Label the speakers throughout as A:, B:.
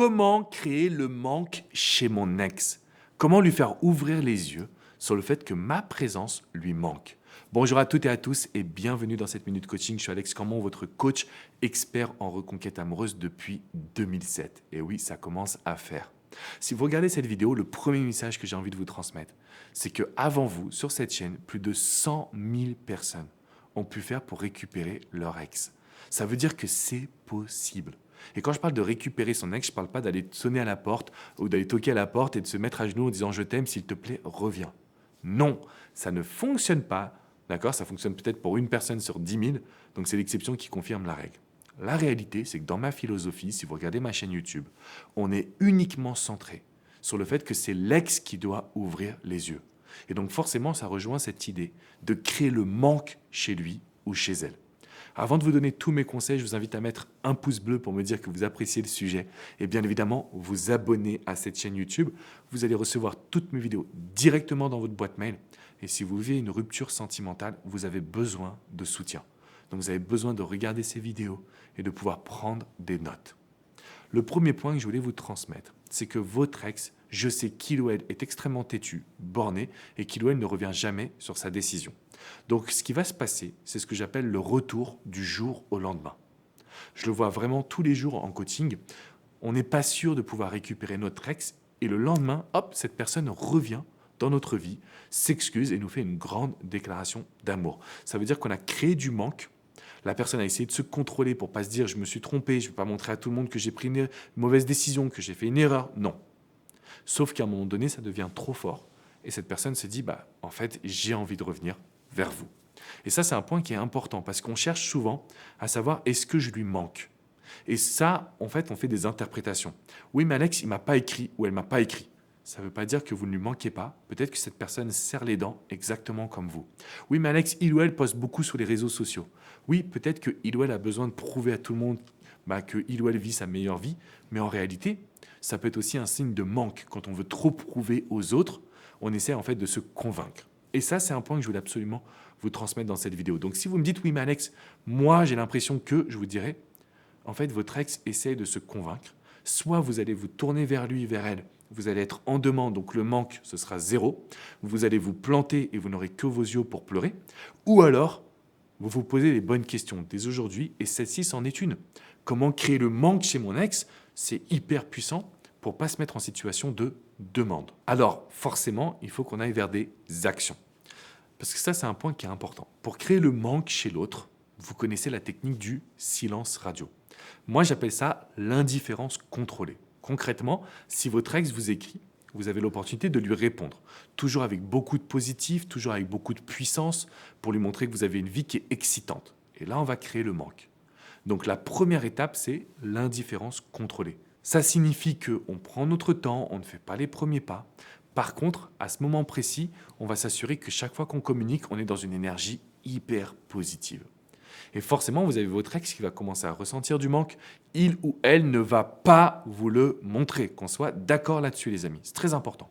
A: Comment créer le manque chez mon ex? Comment lui faire ouvrir les yeux sur le fait que ma présence lui manque? Bonjour à toutes et à tous et bienvenue dans cette Minute Coaching. Je suis Alex Camon, votre coach expert en reconquête amoureuse depuis 2007. Et oui, ça commence à faire. Si vous regardez cette vidéo, le premier message que j'ai envie de vous transmettre, c'est qu'avant vous, sur cette chaîne, plus de 100 000 personnes ont pu faire pour récupérer leur ex. Ça veut dire que c'est possible. Et quand je parle de récupérer son ex, je ne parle pas d'aller sonner à la porte ou d'aller toquer à la porte et de se mettre à genoux en disant « je t'aime, s'il te plaît, reviens ». Non, ça ne fonctionne pas. D'accord? Ça fonctionne peut-être pour une personne sur 10 000, donc c'est l'exception qui confirme la règle. La réalité, c'est que dans ma philosophie, si vous regardez ma chaîne YouTube, on est uniquement centré sur le fait que c'est l'ex qui doit ouvrir les yeux. Et donc forcément, ça rejoint cette idée de créer le manque chez lui ou chez elle. Avant de vous donner tous mes conseils, je vous invite à mettre un pouce bleu pour me dire que vous appréciez le sujet et bien évidemment vous abonner à cette chaîne YouTube. Vous allez recevoir toutes mes vidéos directement dans votre boîte mail et si vous vivez une rupture sentimentale, vous avez besoin de soutien. Donc vous avez besoin de regarder ces vidéos et de pouvoir prendre des notes. Le premier point que je voulais vous transmettre, c'est que votre ex, je sais qu'il ou elle est extrêmement têtu, borné et qu'il ou elle ne revient jamais sur sa décision. Donc ce qui va se passer, c'est ce que j'appelle le retour du jour au lendemain. Je le vois vraiment tous les jours en coaching. On n'est pas sûr de pouvoir récupérer notre ex et le lendemain, hop, cette personne revient dans notre vie, s'excuse et nous fait une grande déclaration d'amour. Ça veut dire qu'on a créé du manque. La personne a essayé de se contrôler pour ne pas se dire « je me suis trompé, je ne vais pas montrer à tout le monde que j'ai pris une mauvaise décision, que j'ai fait une erreur ». Non. Sauf qu'à un moment donné, ça devient trop fort. Et cette personne se dit « en fait, j'ai envie de revenir vers vous ». Et ça, c'est un point qui est important parce qu'on cherche souvent à savoir est-ce que je lui manque. Et ça, en fait, on fait des interprétations. Oui, mais Alex, il ne m'a pas écrit ou elle ne m'a pas écrit. Ça ne veut pas dire que vous ne lui manquez pas. Peut-être que cette personne serre les dents exactement comme vous. Oui, mais Alex, il ou elle poste beaucoup sur les réseaux sociaux. Oui, peut-être qu'il ou elle a besoin de prouver à tout le monde qu'il ou elle vit sa meilleure vie. Mais en réalité, ça peut être aussi un signe de manque. Quand on veut trop prouver aux autres, on essaie en fait de se convaincre. Et ça, c'est un point que je voulais absolument vous transmettre dans cette vidéo. Donc, si vous me dites « oui, mais Alex, moi, j'ai l'impression que… », je vous dirais, en fait, votre ex essaie de se convaincre. Soit vous allez vous tourner vers lui, vers elle, vous allez être en demande, donc le manque, ce sera zéro. Vous allez vous planter et vous n'aurez que vos yeux pour pleurer. Ou alors, vous vous posez les bonnes questions dès aujourd'hui et celle-ci, c'en est une. Comment créer le manque chez mon ex? C'est hyper puissant pour ne pas se mettre en situation de demande. Alors, forcément, il faut qu'on aille vers des actions. Parce que ça, c'est un point qui est important. Pour créer le manque chez l'autre, vous connaissez la technique du silence radio. Moi, j'appelle ça l'indifférence contrôlée. Concrètement, si votre ex vous écrit, vous avez l'opportunité de lui répondre. Toujours avec beaucoup de positif, toujours avec beaucoup de puissance pour lui montrer que vous avez une vie qui est excitante. Et là, on va créer le manque. Donc, la première étape, c'est l'indifférence contrôlée. Ça signifie qu'on prend notre temps, on ne fait pas les premiers pas. Par contre, à ce moment précis, on va s'assurer que chaque fois qu'on communique, on est dans une énergie hyper positive. Et forcément, vous avez votre ex qui va commencer à ressentir du manque. Il ou elle ne va pas vous le montrer. Qu'on soit d'accord là-dessus, les amis. C'est très important.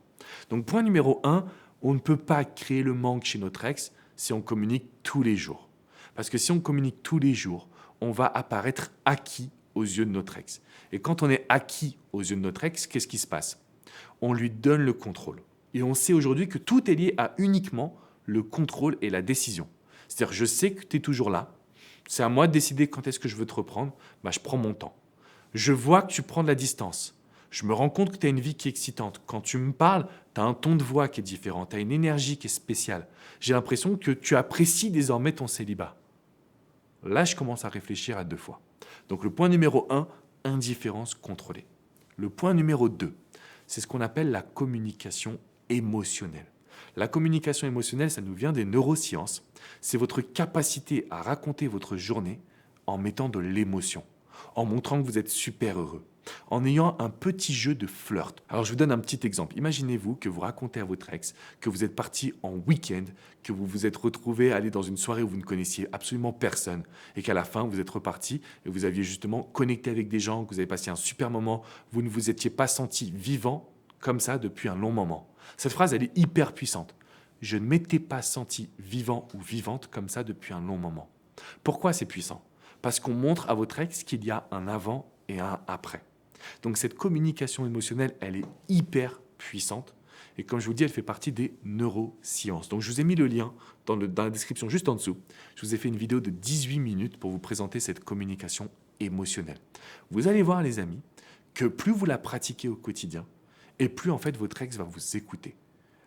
A: Donc, point numéro 1, on ne peut pas créer le manque chez notre ex si on communique tous les jours. Parce que si on communique tous les jours, on va apparaître acquis aux yeux de notre ex. Et quand on est acquis aux yeux de notre ex, qu'est-ce qui se passe? On lui donne le contrôle. Et on sait aujourd'hui que tout est lié à uniquement le contrôle et la décision. C'est-à-dire, je sais que tu es toujours là. C'est à moi de décider quand est-ce que je veux te reprendre. Je prends mon temps. Je vois que tu prends de la distance. Je me rends compte que tu as une vie qui est excitante. Quand tu me parles, tu as un ton de voix qui est différent. Tu as une énergie qui est spéciale. J'ai l'impression que tu apprécies désormais ton célibat. Là, je commence à réfléchir à 2 fois. Donc, le point numéro 1, indifférence contrôlée. Le point numéro 2, c'est ce qu'on appelle la communication émotionnelle. La communication émotionnelle, ça nous vient des neurosciences. C'est votre capacité à raconter votre journée en mettant de l'émotion, en montrant que vous êtes super heureux, en ayant un petit jeu de flirt. Alors, je vous donne un petit exemple. Imaginez-vous que vous racontez à votre ex que vous êtes parti en week-end, que vous vous êtes retrouvé à aller dans une soirée où vous ne connaissiez absolument personne et qu'à la fin, vous êtes reparti et vous aviez justement connecté avec des gens, que vous avez passé un super moment, vous ne vous étiez pas senti vivant comme ça depuis un long moment. Cette phrase, elle est hyper puissante. Je ne m'étais pas senti vivant ou vivante comme ça depuis un long moment. Pourquoi c'est puissant? Parce qu'on montre à votre ex qu'il y a un avant et un après. Donc cette communication émotionnelle, elle est hyper puissante. Et comme je vous dis, elle fait partie des neurosciences. Donc je vous ai mis le lien dans la description juste en dessous. Je vous ai fait une vidéo de 18 minutes pour vous présenter cette communication émotionnelle. Vous allez voir les amis, que plus vous la pratiquez au quotidien, et plus en fait votre ex va vous écouter.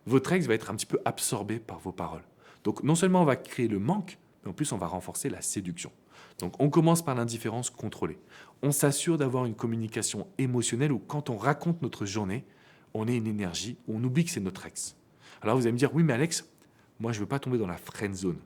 A: Votre ex va être un petit peu absorbé par vos paroles. Donc non seulement on va créer le manque, mais en plus on va renforcer la séduction. Donc on commence par l'indifférence contrôlée. On s'assure d'avoir une communication émotionnelle où quand on raconte notre journée, on ait une énergie où on oublie que c'est notre ex. Alors vous allez me dire, oui mais Alex, moi je ne veux pas tomber dans la friend zone.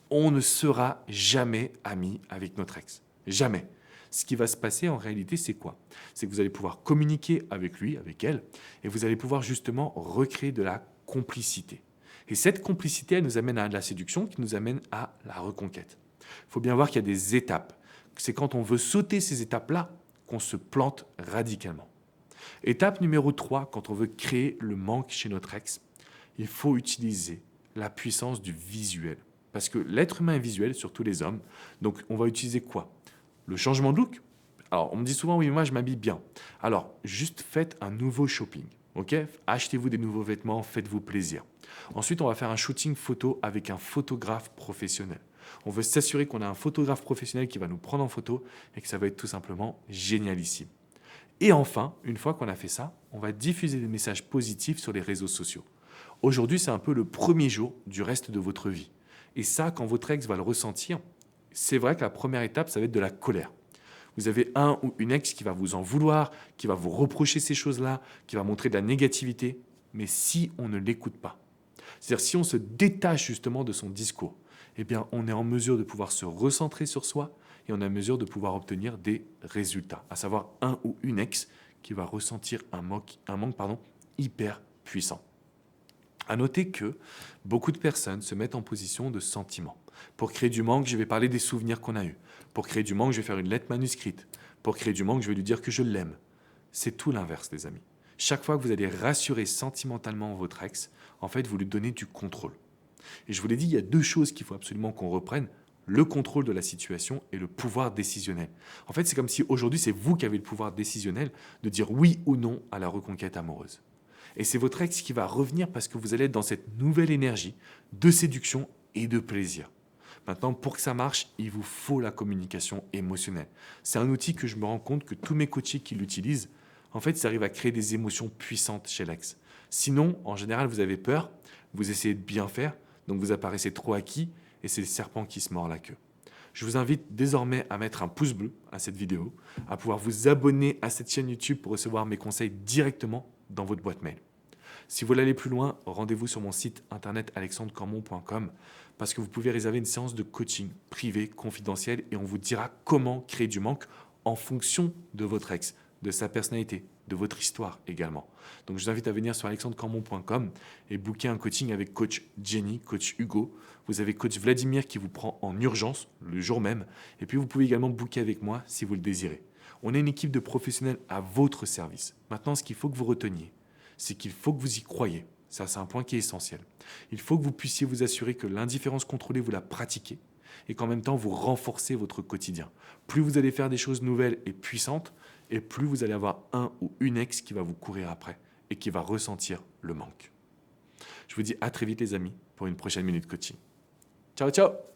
A: On ne sera jamais amis avec notre ex. Jamais. Ce qui va se passer en réalité, c'est quoi? C'est que vous allez pouvoir communiquer avec lui, avec elle, et vous allez pouvoir justement recréer de la complicité. Et cette complicité, elle nous amène à de la séduction qui nous amène à la reconquête. Il faut bien voir qu'il y a des étapes. C'est quand on veut sauter ces étapes-là qu'on se plante radicalement. Étape numéro 3, quand on veut créer le manque chez notre ex, il faut utiliser la puissance du visuel. Parce que l'être humain est visuel, surtout les hommes. Donc on va utiliser quoi? Le changement de look. Alors on me dit souvent, oui, mais moi je m'habille bien. Alors juste faites un nouveau shopping. Okay, achetez-vous des nouveaux vêtements, faites-vous plaisir. Ensuite, on va faire un shooting photo avec un photographe professionnel. On veut s'assurer qu'on a un photographe professionnel qui va nous prendre en photo et que ça va être tout simplement génialissime. Et enfin, une fois qu'on a fait ça, on va diffuser des messages positifs sur les réseaux sociaux. Aujourd'hui, c'est un peu le premier jour du reste de votre vie. Et ça, quand votre ex va le ressentir, c'est vrai que la première étape, ça va être de la colère. Vous avez un ou une ex qui va vous en vouloir, qui va vous reprocher ces choses-là, qui va montrer de la négativité. Mais si on ne l'écoute pas, c'est-à-dire si on se détache justement de son discours, eh bien, on est en mesure de pouvoir se recentrer sur soi et on est en mesure de pouvoir obtenir des résultats, à savoir un ou une ex qui va ressentir un manque hyper puissant. À noter que beaucoup de personnes se mettent en position de sentiment. Pour créer du manque, je vais parler des souvenirs qu'on a eus. Pour créer du manque, je vais faire une lettre manuscrite. Pour créer du manque, je vais lui dire que je l'aime. C'est tout l'inverse, les amis. Chaque fois que vous allez rassurer sentimentalement votre ex, en fait, vous lui donnez du contrôle. Et je vous l'ai dit, il y a deux choses qu'il faut absolument qu'on reprenne, le contrôle de la situation et le pouvoir décisionnel. En fait, c'est comme si aujourd'hui, c'est vous qui avez le pouvoir décisionnel de dire oui ou non à la reconquête amoureuse. Et c'est votre ex qui va revenir parce que vous allez être dans cette nouvelle énergie de séduction et de plaisir. Maintenant, pour que ça marche, il vous faut la communication émotionnelle. C'est un outil que je me rends compte que tous mes coachés qui l'utilisent, en fait, ça arrive à créer des émotions puissantes chez l'ex. Sinon, en général, vous avez peur, vous essayez de bien faire, donc vous apparaissez trop acquis et c'est le serpent qui se mord la queue. Je vous invite désormais à mettre un pouce bleu à cette vidéo, à pouvoir vous abonner à cette chaîne YouTube pour recevoir mes conseils directement dans votre boîte mail. Si vous voulez aller plus loin, rendez-vous sur mon site internet alexandrecormon.com parce que vous pouvez réserver une séance de coaching privé, confidentielle et on vous dira comment créer du manque en fonction de votre ex, de sa personnalité, de votre histoire également. Donc je vous invite à venir sur alexandrecormon.com et booker un coaching avec coach Jenny, coach Hugo. Vous avez coach Vladimir qui vous prend en urgence le jour même et puis vous pouvez également booker avec moi si vous le désirez. On est une équipe de professionnels à votre service. Maintenant, ce qu'il faut que vous reteniez, c'est qu'il faut que vous y croyez. Ça, c'est un point qui est essentiel. Il faut que vous puissiez vous assurer que l'indifférence contrôlée, vous la pratiquez et qu'en même temps, vous renforcez votre quotidien. Plus vous allez faire des choses nouvelles et puissantes, et plus vous allez avoir un ou une ex qui va vous courir après et qui va ressentir le manque. Je vous dis à très vite les amis pour une prochaine minute coaching. Ciao, ciao!